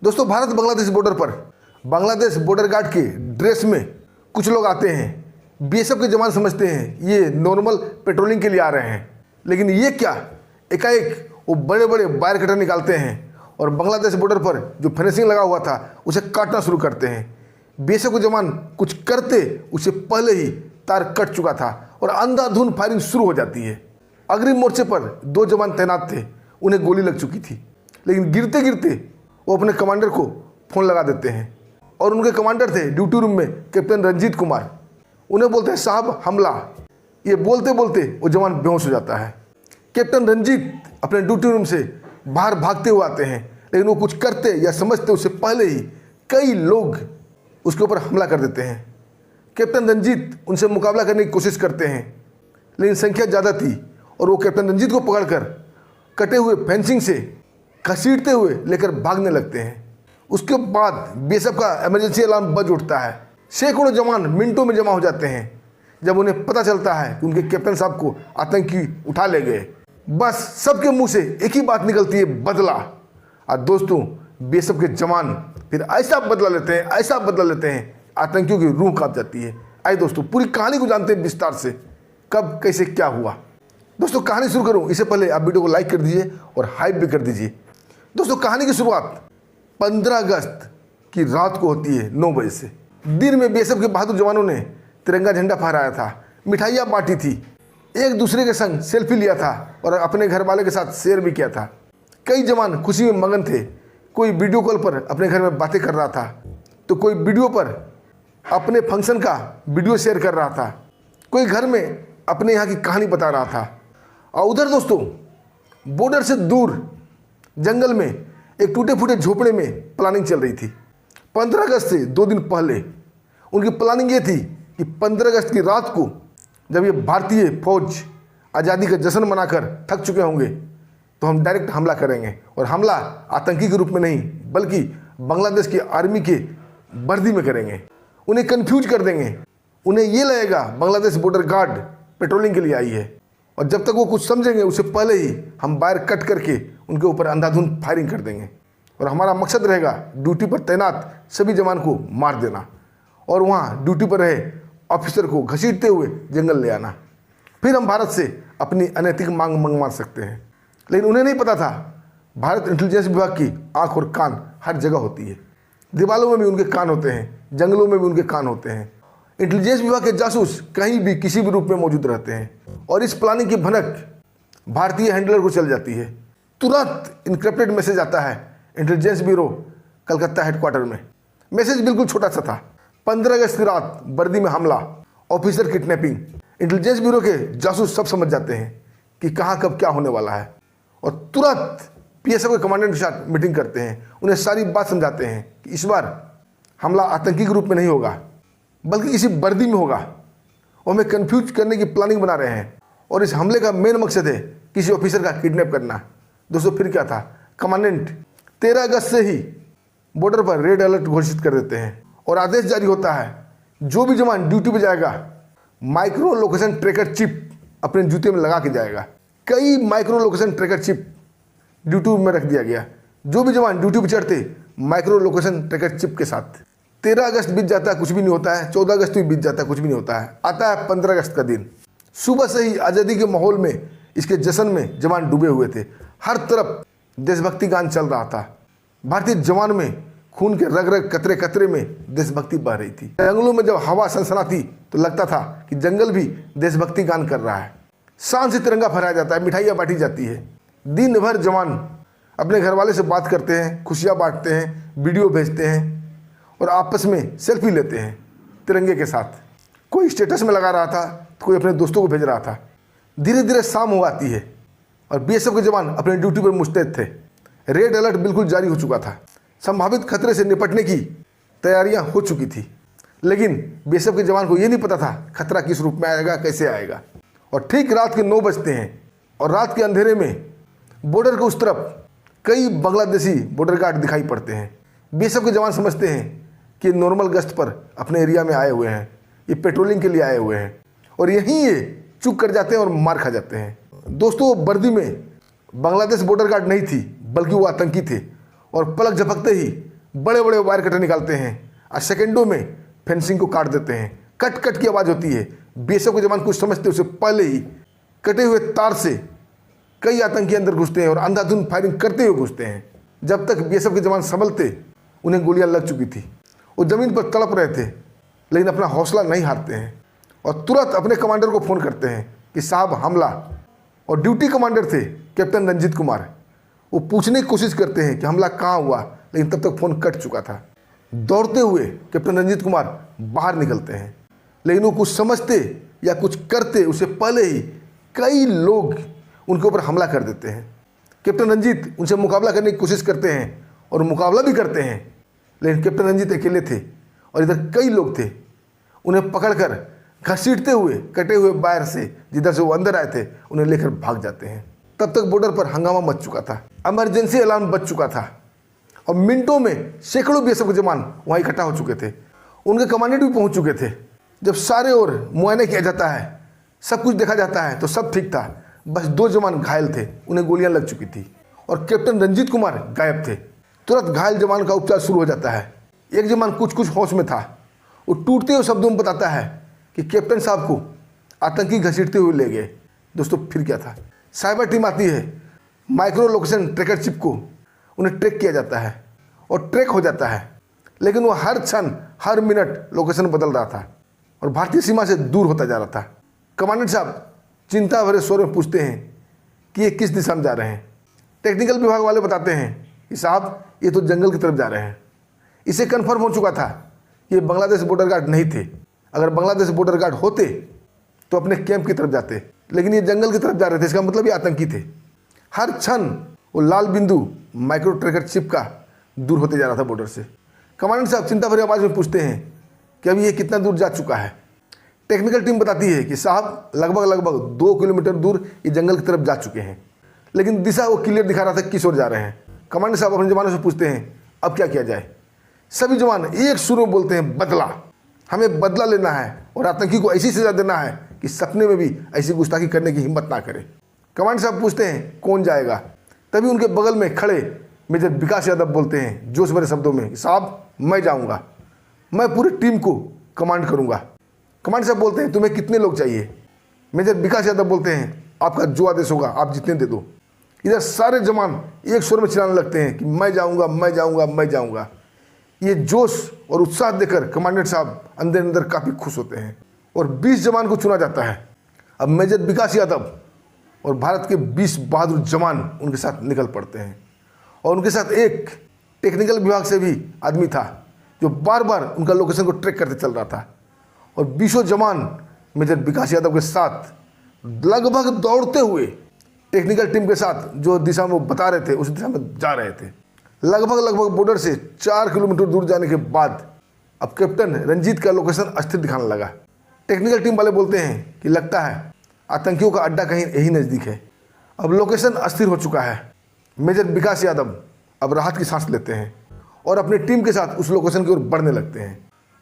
दोस्तों, भारत बांग्लादेश बॉर्डर पर Bangladesh border guard के ड्रेस में कुछ लोग आते हैं। बीएसएफ के जवान समझते हैं ये नॉर्मल पेट्रोलिंग के लिए आ रहे हैं, लेकिन ये क्या, एकाएक वो बड़े बड़े वायर कटर निकालते हैं और बांग्लादेश बॉर्डर पर जो फेंसिंग लगा हुआ था उसे काटना शुरू करते हैं। बीएसएफ के जवान कुछ करते उससे पहले ही तार कट चुका था और अंधाधुंध फायरिंग शुरू हो जाती है। अग्रिम मोर्चे पर 2 जवान तैनात थे, उन्हें गोली लग चुकी थी, लेकिन गिरते गिरते वो अपने कमांडर को फ़ोन लगा देते हैं और उनके कमांडर थे ड्यूटी रूम में कैप्टन रंजीत कुमार। उन्हें बोलते हैं साहब हमला। ये बोलते बोलते वो जवान बेहोश हो जाता है। कैप्टन रंजीत अपने ड्यूटी रूम से बाहर भागते हुए आते हैं, लेकिन वो कुछ करते या समझते उससे पहले ही कई लोग उसके ऊपर हमला कर देते हैं। कैप्टन रंजीत उनसे मुकाबला करने की कोशिश करते हैं, लेकिन संख्या ज़्यादा थी और वो कैप्टन रंजीत को पकड़कर कटे हुए फेंसिंग से घसीटते हुए लेकर भागने लगते हैं। उसके बाद बीएसएफ का इमरजेंसी अलार्म बज उठता है। सैकड़ों जवान मिनटों में जमा हो जाते हैं। जब उन्हें पता चलता है कि उनके कैप्टन साहब को आतंकी उठा ले गए, बस सबके मुंह से एक ही बात निकलती है, बदला। और दोस्तों, बीएसएफ के जवान फिर ऐसा बदला लेते हैं, ऐसा बदला लेते हैं, आतंकियों की रूह कांप जाती है। आइए दोस्तों, पूरी कहानी को जानते हैं विस्तार से, कब कैसे क्या हुआ। दोस्तों, कहानी शुरू करूं इससे पहले आप वीडियो को लाइक कर दीजिए और हाइप भी कर दीजिए। दोस्तों, कहानी की शुरुआत 15 अगस्त की रात को होती है 9 बजे से। दिन में बीएसएफ के बहादुर जवानों ने तिरंगा झंडा फहराया था, मिठाइयाँ बांटी थी, एक दूसरे के संग सेल्फी लिया था और अपने घर वाले के साथ शेयर भी किया था। कई जवान खुशी में मगन थे। कोई वीडियो कॉल पर अपने घर में बातें कर रहा था, तो कोई वीडियो पर अपने फंक्शन का वीडियो शेयर कर रहा था, कोई घर में अपने यहाँ की कहानी बता रहा था। और उधर दोस्तों, बॉर्डर से दूर जंगल में एक टूटे फूटे झोपड़े में प्लानिंग चल रही थी। 15 अगस्त से 2 दिन पहले उनकी प्लानिंग ये थी कि 15 अगस्त की रात को जब ये भारतीय फौज आज़ादी का जश्न मनाकर थक चुके होंगे, तो हम डायरेक्ट हमला करेंगे। और हमला आतंकी के रूप में नहीं, बल्कि बांग्लादेश की आर्मी के वर्दी में करेंगे। उन्हें कन्फ्यूज कर देंगे। उन्हें ये लगेगा बांग्लादेश बॉर्डर गार्ड पेट्रोलिंग के लिए आई है, और जब तक वो कुछ समझेंगे उससे पहले ही हम वायर कट करके उनके ऊपर अंधाधुंध फायरिंग कर देंगे। और हमारा मकसद रहेगा ड्यूटी पर तैनात सभी जवान को मार देना और वहाँ ड्यूटी पर रहे ऑफिसर को घसीटते हुए जंगल ले आना। फिर हम भारत से अपनी अनैतिक मांग मंगवा सकते हैं। लेकिन उन्हें नहीं पता था भारत इंटेलिजेंस विभाग की आँख और कान हर जगह होती है। दीवालों में भी उनके कान होते हैं, जंगलों में भी उनके कान होते हैं। इंटेलिजेंस विभाग के जासूस कहीं भी किसी भी रूप में मौजूद रहते हैं, और इस प्लानिंग की भनक भारतीय हैंडलर को चल जाती है। तुरंत इनक्रिप्टेड मैसेज आता है इंटेलिजेंस ब्यूरो कलकत्ता हेडक्वार्टर में। मैसेज बिल्कुल छोटा सा था, 15 अगस्त की रात वर्दी में हमला, ऑफिसर किडनैपिंग। इंटेलिजेंस ब्यूरो के जासूस सब समझ जाते हैं कि कहाँ कब क्या होने वाला है, और तुरंत बीएसएफ के कमांडेंट के साथ मीटिंग करते हैं। उन्हें सारी बात समझाते हैं कि इस बार हमला आतंकी के रूप में नहीं होगा, बल्कि किसी वर्दी में होगा। और हमें कन्फ्यूज करने की प्लानिंग बना रहे हैं, और इस हमले का मेन मकसद है किसी ऑफिसर का किडनैप करना। दोस्तों, फिर क्या था, कमांडेंट 13 अगस्त से ही बॉर्डर पर रेड अलर्ट घोषित कर देते हैं और आदेश जारी होता है जो भी जवान ड्यूटी पे जाएगा माइक्रो लोकेशन ट्रैकर चिप अपने जूते में लगा के जाएगा। कई micro location tracker chip duty में रख दिया गया। जो भी जवान ड्यूटी पर चढ़ते माइक्रो लोकेशन ट्रैकर चिप के साथ। 13 अगस्त बीत जाता है, कुछ भी नहीं होता है। 14 अगस्त भी बीत जाता है, कुछ भी नहीं होता है। आता है 15 अगस्त का दिन। सुबह से ही आज़ादी के माहौल में, इसके जश्न में जवान डूबे हुए थे। हर तरफ देशभक्ति गान चल रहा था। भारतीय जवान में खून के रग रग कतरे कतरे में देशभक्ति बह रही थी। जंगलों में जब हवा सनसनाती तो लगता था कि जंगल भी देशभक्ति गान कर रहा है। शान से तिरंगा फहराया जाता है, मिठाइयाँ बांटी जाती है। दिन भर जवान अपने घर वाले से बात करते हैं, खुशियाँ बांटते हैं, वीडियो भेजते हैं और आपस में सेल्फी लेते हैं तिरंगे के साथ। कोई स्टेटस में लगा रहा था तो कोई अपने दोस्तों को भेज रहा था। धीरे धीरे शाम हो आती है और बीएसएफ के जवान अपने ड्यूटी पर मुस्तैद थे। रेड अलर्ट बिल्कुल जारी हो चुका था। संभावित खतरे से निपटने की तैयारियां हो चुकी थी, लेकिन बीएसएफ के जवान को ये नहीं पता था खतरा किस रूप में आएगा, कैसे आएगा। और ठीक रात के 9 बजते हैं और रात के अंधेरे में बॉर्डर के उस तरफ कई बांग्लादेशी बॉर्डर गार्ड दिखाई पड़ते हैं। बीएसएफ के जवान समझते हैं कि नॉर्मल गश्त पर अपने एरिया में आए हुए हैं, ये पेट्रोलिंग के लिए आए हुए हैं, और यहीं ये चूक कर जाते हैं और मार खा जाते हैं। दोस्तों, वर्दी में बांग्लादेश बॉर्डर गार्ड नहीं थी, बल्कि वो आतंकी थे, और पलक झपकते ही बड़े बड़े वायर कटर निकालते हैं और सेकेंडों में फेंसिंग को काट देते हैं। कट कट की आवाज़ होती है। बीएसएफ के जवान कुछ समझते उससे पहले ही कटे हुए तार से कई आतंकी अंदर घुसते हैं और अंधाधुंध फायरिंग करते हुए घुसते हैं। जब तक बीएसएफ के जवान संभलते उन्हें गोलियां लग चुकी थी। वो ज़मीन पर तड़प रहे थे, लेकिन अपना हौसला नहीं हारते हैं और तुरंत अपने कमांडर को फ़ोन करते हैं कि साहब हमला। और ड्यूटी कमांडर थे कैप्टन रंजीत कुमार। वो पूछने की कोशिश करते हैं कि हमला कहाँ हुआ, लेकिन तब तक फ़ोन कट चुका था। दौड़ते हुए कैप्टन रंजीत कुमार बाहर निकलते हैं, लेकिन वो कुछ समझते या कुछ करते उससे पहले ही कई लोग उनके ऊपर हमला कर देते हैं। कैप्टन रंजीत उनसे मुकाबला करने की कोशिश करते हैं और मुकाबला भी करते हैं, लेकिन कैप्टन रंजीत अकेले थे और इधर कई लोग थे। उन्हें पकड़कर घसीटते हुए कटे हुए वायर से जिधर से वो अंदर आए थे उन्हें लेकर भाग जाते हैं। तब तक बॉर्डर पर हंगामा मच चुका था, इमरजेंसी अलार्म बज चुका था और मिनटों में सैकड़ों बीएसएफ के जवान वहाँ इकट्ठा हो चुके थे। उनके कमांडेंट भी पहुँच चुके थे। जब सारे ओर मुआयना किया जाता है, सब कुछ देखा जाता है तो सब ठीक था। बस 2 जवान घायल थे, उन्हें गोलियां लग चुकी थी और कैप्टन रंजीत कुमार गायब थे। तुरंत घायल जवान का उपचार शुरू हो जाता है। एक जवान कुछ कुछ होश में था। वो टूटते हुए शब्दों में बताता है कि कैप्टन साहब को आतंकी घसीटते हुए ले गए। दोस्तों फिर क्या था, साइबर टीम आती है। माइक्रो लोकेशन ट्रैकर चिप को उन्हें ट्रैक किया जाता है और ट्रैक हो जाता है, लेकिन वो हर क्षण हर मिनट लोकेशन बदल रहा था और भारतीय सीमा से दूर होता जा रहा था। कमांडेंट साहब चिंता भरे स्वर में पूछते हैं कि ये किस दिशा में जा रहे हैं। टेक्निकल विभाग वाले बताते हैं कि साहब ये तो जंगल की तरफ जा रहे हैं। इसे कन्फर्म हो चुका था कि ये बांग्लादेश बॉर्डर गार्ड नहीं थे। अगर बांग्लादेश बॉर्डर गार्ड होते तो अपने कैंप की तरफ जाते, लेकिन ये जंगल की तरफ जा रहे थे। इसका मतलब ये आतंकी थे। हर क्षण वो लाल बिंदु माइक्रो ट्रैकर चिप का दूर होते जा रहा था बॉर्डर से। कमांडेंट साहब चिंता भरी आवाज़ में पूछते हैं कि अभी ये कितना दूर जा चुका है। टेक्निकल टीम बताती है कि साहब लगभग 2 किलोमीटर दूर ये जंगल की तरफ जा चुके हैं, लेकिन दिशा वो क्लियर दिखा रहा था किस ओर जा रहे हैं। कमांडेंट साहब अपने जवानों से पूछते हैं अब क्या किया जाए। सभी जवान एक सुर में बोलते हैं बदला। हमें बदला लेना है और आतंकी को ऐसी सजा देना है कि सपने में भी ऐसी गुस्ताखी करने की हिम्मत ना करे। कमांडेंट साहब पूछते हैं कौन जाएगा। तभी उनके बगल में खड़े मेजर विकास यादव बोलते हैं जोश भरे शब्दों में, साहब मैं जाऊंगा, मैं पूरी टीम को कमांड करूंगा। कमांडेंट साहब बोलते हैं तुम्हें कितने लोग चाहिए। मेजर विकास यादव बोलते हैं आपका जो आदेश होगा आप जितने दे दो। इधर सारे जवान एक स्वर में चिल्लाने लगते हैं कि मैं जाऊंगा, मैं जाऊंगा, मैं जाऊंगा। ये जोश और उत्साह देकर कमांडेंट साहब अंदर अंदर काफ़ी खुश होते हैं और 20 जवान को चुना जाता है। अब मेजर विकास यादव और भारत के 20 बहादुर जवान उनके साथ निकल पड़ते हैं और उनके साथ एक टेक्निकल विभाग से भी आदमी था जो बार बार उनका लोकेशन को ट्रैक करते चल रहा था। और 20 जवान मेजर विकास यादव के साथ लगभग दौड़ते हुए टेक्निकल टीम के साथ जो दिशा में वो बता रहे थे उस दिशा में जा रहे थे। लगभग बॉर्डर से 4 किलोमीटर दूर जाने के बाद अब कैप्टन रंजीत का लोकेशन अस्थिर दिखाने लगा। टेक्निकल टीम वाले बोलते हैं कि लगता है आतंकियों का अड्डा कहीं यही नज़दीक है। अब लोकेशन अस्थिर हो चुका है। मेजर विकास यादव अब राहत की सांस लेते हैं और अपनी टीम के साथ उस लोकेशन की ओर बढ़ने लगते हैं।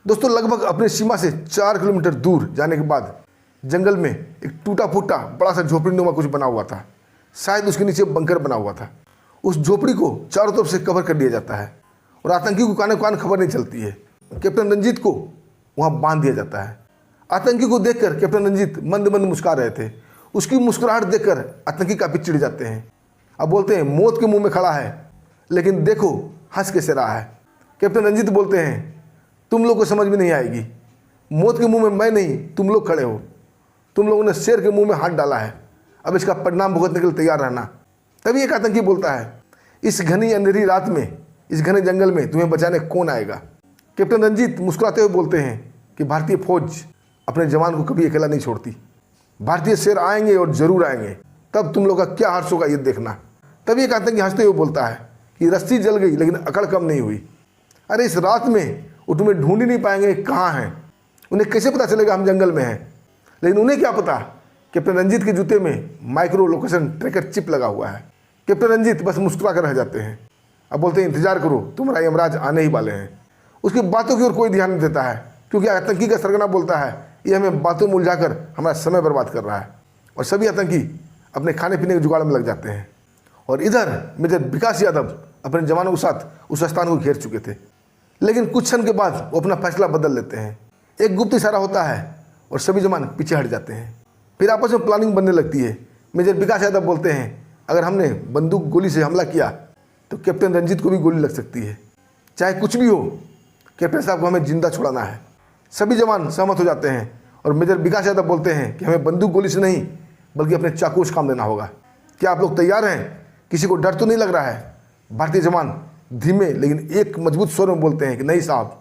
दोस्तों लगभग अपनी सीमा से 4 किलोमीटर दूर जाने के बाद जंगल में एक टूटा फूटा बड़ा सा झोपड़ीनुमा कुछ बना हुआ था। शायद उसके नीचे बंकर बना हुआ था। उस झोपड़ी को चारों तरफ से कवर कर दिया जाता है और आतंकी को कान कान खबर नहीं चलती है। कैप्टन रंजीत को वहाँ बांध दिया जाता है। आतंकी को देखकर कैप्टन रंजीत मंद मंद मुस्कुरा रहे थे। उसकी मुस्कुराहट देखकर आतंकी काफ़ी चिढ़ जाते हैं। अब बोलते हैं मौत के मुंह में खड़ा है लेकिन देखो हंस कैसे रहा है। कैप्टन रंजीत बोलते हैं तुम लोग को समझ में नहीं आएगी, मौत के मुंह में मैं नहीं तुम लोग खड़े हो। तुम लोगों ने शेर के मुंह में हाथ डाला है, अब इसका परिणाम भुगतने के लिए तैयार रहना। तभी एक आतंकी बोलता है इस घनी अंधेरी रात में इस घने जंगल में तुम्हें बचाने कौन आएगा। कैप्टन रंजीत मुस्कुराते हुए बोलते हैं कि भारतीय फौज अपने जवान को कभी अकेला नहीं छोड़ती। भारतीय शेर आएंगे और जरूर आएंगे, तब तुम लोग का क्या हर्ष होगा ये देखना। तभी एक आतंकी हंसते हुए बोलता है कि रस्सी जल गई लेकिन अकड़ कम नहीं हुई। अरे इस रात में वो तुम्हें ढूंढ ही नहीं पाएंगे कहाँ हैं। उन्हें कैसे पता चलेगा हम जंगल में हैं। लेकिन उन्हें क्या पता कैप्टन रंजीत के जूते में माइक्रो लोकेशन ट्रैकर चिप लगा हुआ है। कैप्टन रंजीत बस मुस्कुरा कर रह जाते हैं। अब बोलते हैं इंतजार करो, तुम्हारा यमराज आने ही वाले हैं। उसकी बातों की ओर कोई ध्यान नहीं देता है क्योंकि आतंकी का सरगना बोलता है ये हमें बातों में उलझाकर हमारा समय बर्बाद कर रहा है। और सभी आतंकी अपने खाने पीने के जुगाड़ में लग जाते हैं। और इधर मेजर विकास यादव अपने जवानों के साथ उस स्थान को घेर चुके थे। लेकिन कुछ क्षण के बाद वो अपना फैसला बदल लेते हैं। एक गुप्त इशारा होता है और सभी जवान पीछे हट जाते हैं। फिर आपस में प्लानिंग बनने लगती है। मेजर विकास यादव बोलते हैं, अगर हमने बंदूक गोली से हमला किया तो कैप्टन रंजीत को भी गोली लग सकती है। चाहे कुछ भी हो, कैप्टन साहब को हमें जिंदा छुड़ाना है। सभी जवान सहमत हो जाते हैं और मेजर विकास यादव बोलते हैं कि हमें बंदूक गोली से नहीं बल्कि अपने चाकू से काम लेना होगा। क्या आप लोग तैयार हैं? किसी को डर तो नहीं लग रहा है? भारतीय जवान धीमे लेकिन एक मजबूत स्वर में बोलते हैं कि नहीं साहब,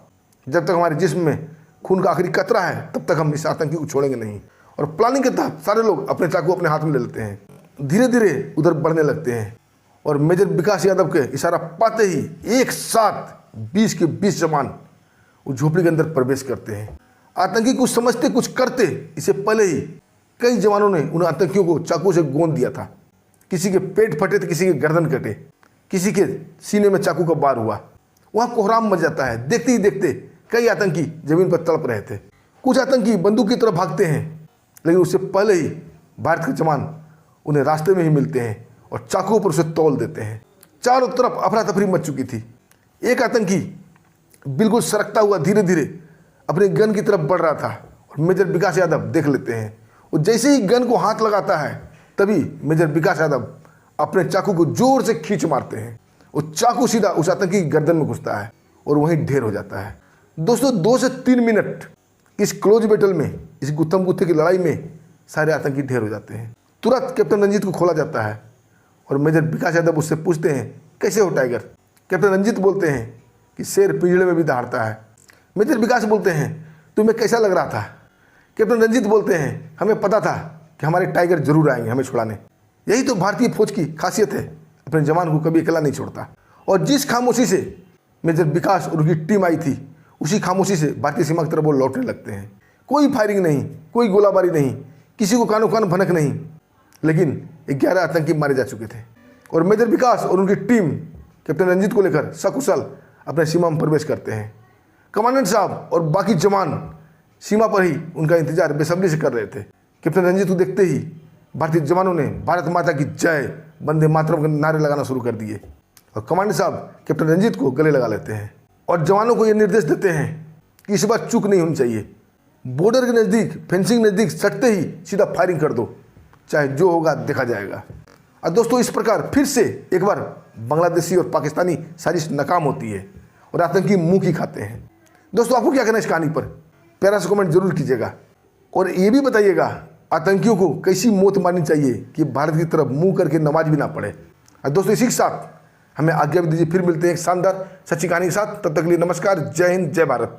जब तक हमारे जिस्म में खून का आखिरी कतरा है तब तक हम इस आतंकी को छोड़ेंगे नहीं। और प्लानिंग के तहत सारे लोग अपने चाकू अपने हाथ में ले लेते हैं। धीरे धीरे उधर बढ़ने लगते हैं और मेजर विकास यादव के इशारा पाते ही एक साथ 20 के 20 जवान उस झोपड़ी के अंदर प्रवेश करते हैं। आतंकी कुछ समझते कुछ करते इससे पहले ही कई जवानों ने उन आतंकियों को चाकू से गोंद दिया था। किसी के पेट फटे तो किसी के गर्दन कटे, किसी के सीने में चाकू का वार हुआ। वहाँ कोहराम मच जाता है। देखते ही देखते कई आतंकी जमीन पर तड़प रहे थे। कुछ आतंकी बंदूक की तरफ भागते हैं, लेकिन उससे पहले ही भारत के जवान उन्हें रास्ते में ही मिलते हैं और चाकू पर उसे तौल देते हैं। चारों तरफ अफरा तफरी मच चुकी थी। एक आतंकी बिल्कुल सरकता हुआ धीरे धीरे अपने गन की तरफ बढ़ रहा था और मेजर विकास यादव देख लेते हैं। वो जैसे ही गन को हाथ लगाता है तभी मेजर विकास यादव अपने चाकू को जोर से खींच मारते हैं। वो चाकू सीधा उस आतंकी की गर्दन में घुसता है और वहीं ढेर हो जाता है। दोस्तों 2 से 3 मिनट इस क्लोज बैटल में, इस गुत्थम गुत्थे की लड़ाई में सारे आतंकी ढेर हो जाते हैं। तुरंत कैप्टन रंजीत को खोला जाता है और मेजर विकास यादव उससे पूछते हैं, कैसे हो टाइगर? कैप्टन रंजीत बोलते हैं कि शेर पिंजड़े में भी दहाड़ता है। मेजर विकास बोलते हैं, तुम्हें कैसा लग रहा था? कैप्टन रंजीत बोलते हैं, हमें पता था कि हमारे टाइगर जरूर आएंगे हमें छुड़ाने। यही तो भारतीय फौज की खासियत है, अपने जवान को कभी अकेला नहीं छोड़ता। और जिस खामोशी से मेजर विकास और उनकी टीम आई थी, उसी खामोशी से भारतीय सीमा की तरफ वो लौटने लगते हैं। कोई फायरिंग नहीं, कोई गोलाबारी नहीं, किसी को कानों कान भनक नहीं, लेकिन 11 आतंकी मारे जा चुके थे और मेजर विकास और उनकी टीम कैप्टन रंजीत को लेकर सकुशल अपने सीमा में प्रवेश करते हैं। कमांडेंट साहब और बाकी जवान सीमा पर ही उनका इंतजार बेसब्री से कर रहे थे। कैप्टन रंजीत को देखते ही भारतीय जवानों ने भारत माता की जय, वंदे मातरम के नारे लगाना शुरू कर दिए और कमांडेंट साहब कैप्टन रंजीत को गले लगा लेते हैं और जवानों को ये निर्देश देते हैं कि इस बार चूक नहीं होनी चाहिए। बॉर्डर के नज़दीक, फेंसिंग नज़दीक सटते ही सीधा फायरिंग कर दो, चाहे जो होगा देखा जाएगा। और दोस्तों इस प्रकार फिर से एक बार बांग्लादेशी और पाकिस्तानी साजिश नाकाम होती है और आतंकी मुंह की खाते हैं। दोस्तों आपको क्या कहना है इस कहानी पर? प्यारा सा कमेंट जरूर कीजिएगा और ये भी बताइएगा आतंकियों को कैसी मौत मारनी चाहिए कि भारत की तरफ मुंह करके नमाज भी ना पड़े। और दोस्तों इसी के साथ हमें आज्ञा भी दीजिए, फिर मिलते हैं एक शानदार सच्ची कहानी के साथ। तब तक के लिए नमस्कार, जय हिंद, जय भारत।